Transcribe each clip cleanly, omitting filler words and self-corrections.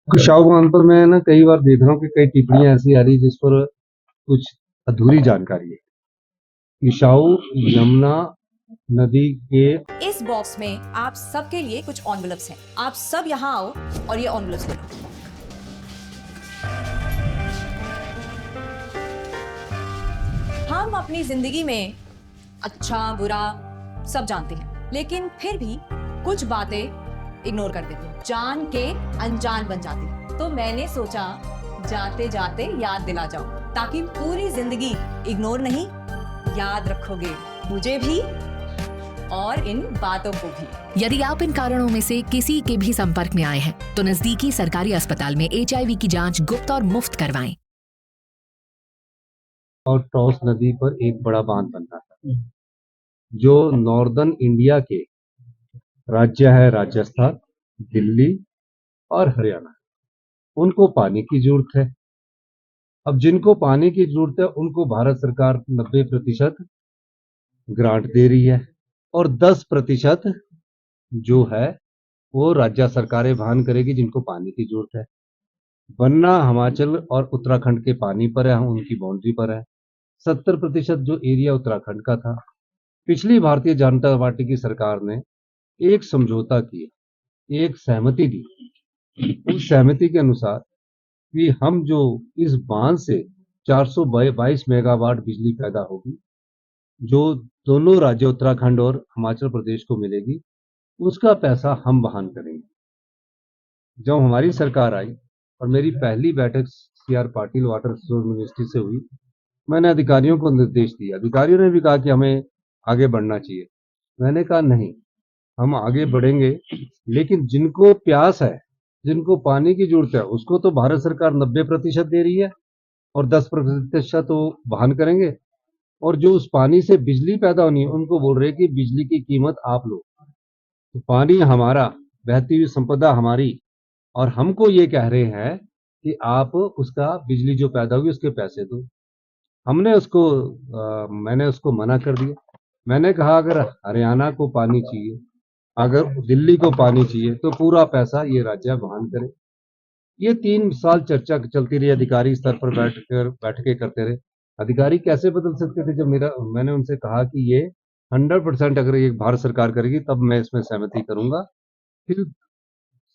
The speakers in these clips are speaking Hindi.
शाहजहां पर मैं ना कई बार देख रहा हूँ कि कई टिप्पणियां ऐसी आ रही जिस पर कुछ अधूरी जानकारी है कि शाहू यमुना नदी के इस बॉक्स में आप सबके लिए कुछ एनवलप्स हैं। आप सब यहाँ आओ और ये एनवलप्स ले लो। हम अपनी जिंदगी में अच्छा बुरा सब जानते हैं, लेकिन फिर भी कुछ बातें इग्नोर कर देते हैं, जान के अनजान बन जाती हैं। तो मैंने सोचा जाते जाते याद दिला जाओ, ताकि पूरी जिंदगी इग्नोर नहीं याद रखोगे, मुझे भी और इन बातों को भी। यदि आप इन कारणों में से किसी के भी संपर्क में आए हैं तो नजदीकी सरकारी अस्पताल में HIV की जांच गुप्त और मुफ्त करवाएं। और टॉस नदी पर एक बड़ा बांध बनना था, जो नॉर्दर्न इंडिया के राज्य है राजस्थान, दिल्ली और हरियाणा, उनको पानी की जरूरत है। अब जिनको पानी की जरूरत है उनको भारत सरकार 90% ग्रांट दे रही है और 10% जो है वो राज्य सरकारें वहन करेगी जिनको पानी की जरूरत है। बनना हिमाचल और उत्तराखंड के पानी पर है, उनकी बाउंड्री पर है। 70% जो एरिया उत्तराखंड का था, पिछली भारतीय जनता पार्टी की सरकार ने एक समझौता किया, एक सहमति दी। उस सहमति के अनुसार कि हम जो इस बांध से 422 मेगावाट बिजली पैदा होगी, जो दोनों राज्य उत्तराखंड और हिमाचल प्रदेश को मिलेगी, उसका पैसा हम वहन करेंगे। जब हमारी सरकार आई और मेरी पहली बैठक CR Patil water resource ministry से हुई, मैंने अधिकारियों को निर्देश दिया। अधिकारियों ने भी कहा कि हमें आगे बढ़ना चाहिए। मैंने कहा नहीं, हम आगे बढ़ेंगे, लेकिन जिनको प्यास है, जिनको पानी की जरूरत है, उसको तो भारत सरकार 90% दे रही है और 10% तो वहन करेंगे, और जो उस पानी से बिजली पैदा होनी है उनको बोल रहे हैं कि बिजली की कीमत आप लो। तो पानी हमारा, बहती हुई संपदा हमारी, और हमको ये कह रहे हैं कि आप उसका बिजली जो पैदा हुई उसके पैसे दो। मैंने उसको मना कर दिया। मैंने कहा अगर हरियाणा को पानी चाहिए, अगर दिल्ली को पानी चाहिए, तो पूरा पैसा ये राज्य वहन करे। ये 3 साल चर्चा चलती रही, अधिकारी स्तर पर बैठकें करते रहे। अधिकारी कैसे बदल सकते थे? जब मैंने उनसे कहा कि ये 100% अगर ये भारत सरकार करेगी तब मैं इसमें सहमति करूंगा। फिर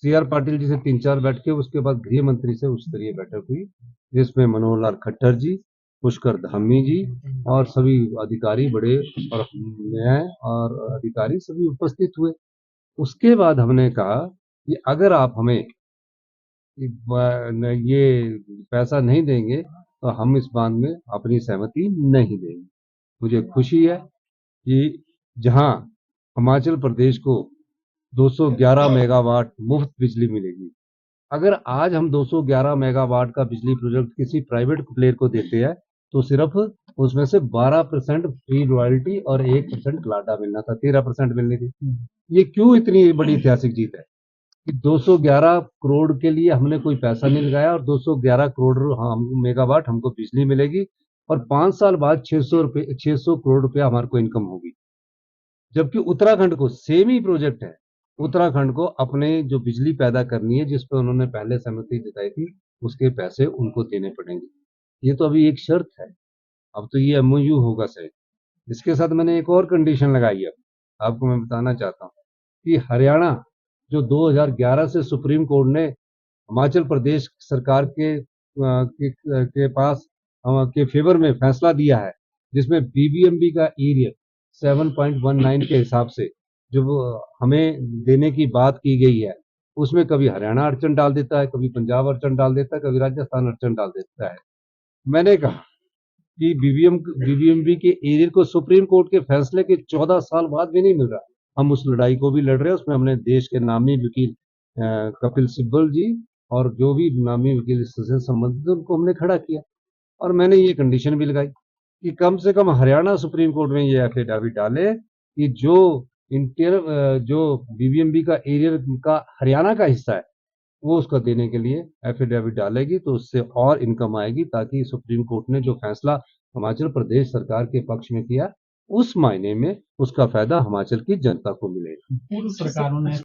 CR पाटिल जी से 3-4 बैठकें, उसके बाद गृह मंत्री से उच्च स्तरीय बैठक हुई, जिसमें मनोहर लाल खट्टर जी, पुष्कर धामी जी और सभी अधिकारी, बड़े और न्याय और अधिकारी सभी उपस्थित हुए। उसके बाद हमने कहा कि अगर आप हमें ये पैसा नहीं देंगे तो हम इस बांध में अपनी सहमति नहीं देंगे। मुझे खुशी है कि जहां हिमाचल प्रदेश को 211 मेगावाट मुफ्त बिजली मिलेगी, अगर आज हम 211 मेगावाट का बिजली प्रोजेक्ट किसी प्राइवेट प्लेयर को देते हैं तो सिर्फ उसमें से 12% फ्री रॉयल्टी और 1% लाडा मिलना था, 13% मिलनी थी। ये क्यों इतनी बड़ी ऐतिहासिक जीत है कि 211 करोड़ के लिए हमने कोई पैसा नहीं लगाया और 211 करोड़ मेगावाट हमको बिजली मिलेगी और 5 साल बाद 600 करोड़ रुपया हमारे को इनकम होगी। जबकि उत्तराखंड को सेम ही प्रोजेक्ट है, उत्तराखंड को अपने जो बिजली पैदा करनी है, जिस पर उन्होंने पहले सहमति जताई थी, उसके पैसे उनको देने पड़ेंगे। ये तो अभी एक शर्त है, अब तो ये MOU होगा शायद। इसके साथ मैंने एक और कंडीशन लगाई है, आपको मैं बताना चाहता हूँ कि हरियाणा जो 2011 से सुप्रीम कोर्ट ने हिमाचल प्रदेश सरकार के पास के फेवर में फैसला दिया है, जिसमें BBMB का एरिया 7.19 के हिसाब से जो हमें देने की बात की गई है, उसमें कभी हरियाणा अड़चन डाल देता है, कभी पंजाब अड़चन डाल देता है, कभी राजस्थान अड़चन डाल देता है। मैंने कहा कि BBMB के एरिया को सुप्रीम कोर्ट के फैसले के 14 साल बाद भी नहीं मिल रहा। हम उस लड़ाई को भी लड़ रहे हैं, उसमें हमने देश के नामी वकील कपिल सिब्बल जी और जो भी नामी वकील इससे संबंधित उनको हमने खड़ा किया, और मैंने ये कंडीशन भी लगाई कि कम से कम हरियाणा सुप्रीम कोर्ट में ये एफिडेविट डाले कि जो BBMB का एरिया का हरियाणा का हिस्सा है वो उसका देने के लिए एफिडेविट डालेगी, तो उससे और इनकम आएगी, ताकि सुप्रीम कोर्ट ने जो फैसला हिमाचल प्रदेश सरकार के पक्ष में किया, उस मायने में उसका फायदा हिमाचल की जनता को मिलेगा। पूर्व सरकारों ने